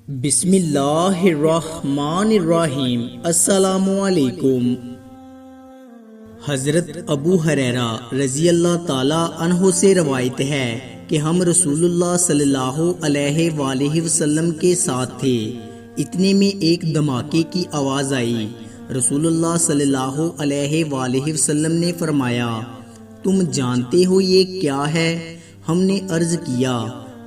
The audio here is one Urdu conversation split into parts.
بسم اللہ الرحمن الرحیم۔ السلام علیکم۔ حضرت ابو ہریرہ رضی اللہ تعالی عنہ سے روایت ہے کہ ہم رسول اللہ صلی اللہ علیہ وآلہ وسلم کے ساتھ تھے، اتنے میں ایک دھماکے کی آواز آئی۔ رسول اللہ صلی اللہ علیہ وآلہ وسلم نے فرمایا، تم جانتے ہو یہ کیا ہے؟ ہم نے عرض کیا،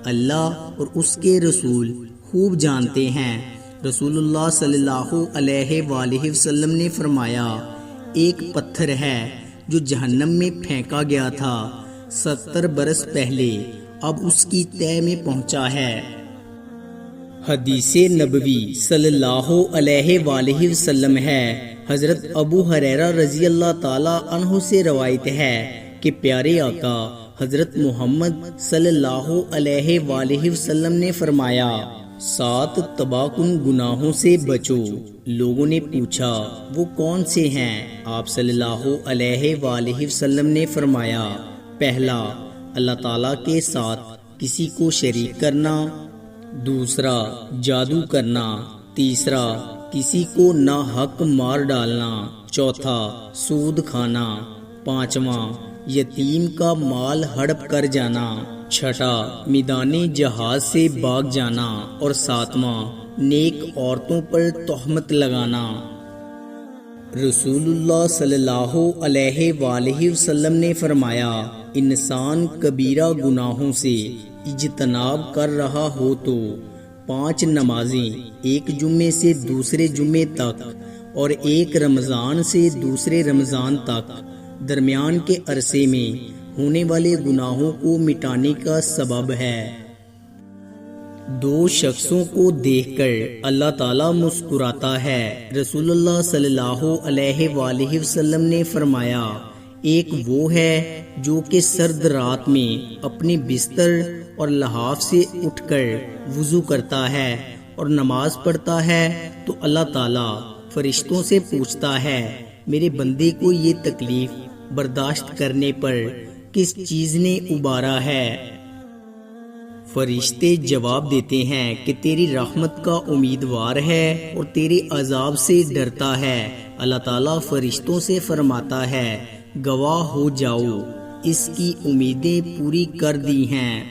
اللہ اور اس کے رسول خوب جانتے ہیں۔ رسول اللہ صلی اللہ علیہ وآلہ وسلم نے فرمایا، ایک پتھر ہے جو جہنم میں پھینکا گیا تھا 70 برس پہلے، اب اس کی تہہ میں پہنچا ہے۔ حدیث نبوی صلی اللہ علیہ وآلہ وسلم ہے۔ حضرت ابو ہریرہ رضی اللہ تعالی عنہ سے روایت ہے کہ پیارے آقا حضرت محمد صلی اللہ علیہ وآلہ وسلم نے فرمایا، 7 تباہ کن گناہوں سے بچو۔ لوگوں نے پوچھا، وہ کون سے ہیں؟ آپ صلی اللہ علیہ وآلہ وسلم نے فرمایا، پہلا اللہ تعالیٰ کے ساتھ کسی کو شریک کرنا، دوسرا جادو کرنا، تیسرا کسی کو ناحق مار ڈالنا، چوتھا سود کھانا، پانچواں یتیم کا مال ہڑپ کر جانا، چھٹا میدان جہاد سے بھاگ جانا، اور ساتواں نیک عورتوں پر تہمت لگانا۔ رسول اللہ صلی اللہ علیہ وآلہ وسلم نے فرمایا، انسان کبیرہ گناہوں سے اجتناب کر رہا ہو تو 5 نمازیں ایک جمعے سے دوسرے جمعے تک اور ایک رمضان سے دوسرے رمضان تک درمیان کے عرصے میں ہونے والے گناہوں کو مٹانے کا سبب ہے۔ 2 شخصوں کو دیکھ کر اللہ تعالیٰ مسکراتا ہے۔ رسول اللہ صلی اللہ علیہ وآلہ وسلم نے فرمایا، ایک وہ ہے جو کہ سرد رات میں اپنے بستر اور لحاف سے اٹھ کر وضو کرتا ہے اور نماز پڑھتا ہے تو اللہ تعالیٰ فرشتوں سے پوچھتا ہے، میرے بندے کو یہ تکلیف برداشت کرنے پر کس چیز نے ابارا ہے؟ فرشتے جواب دیتے ہیں کہ تیری رحمت کا امیدوار ہے اور تیرے عذاب سے ڈرتا ہے۔ اللہ تعالیٰ فرشتوں سے فرماتا ہے، گواہ ہو جاؤ، اس کی امیدیں پوری کر دی ہیں۔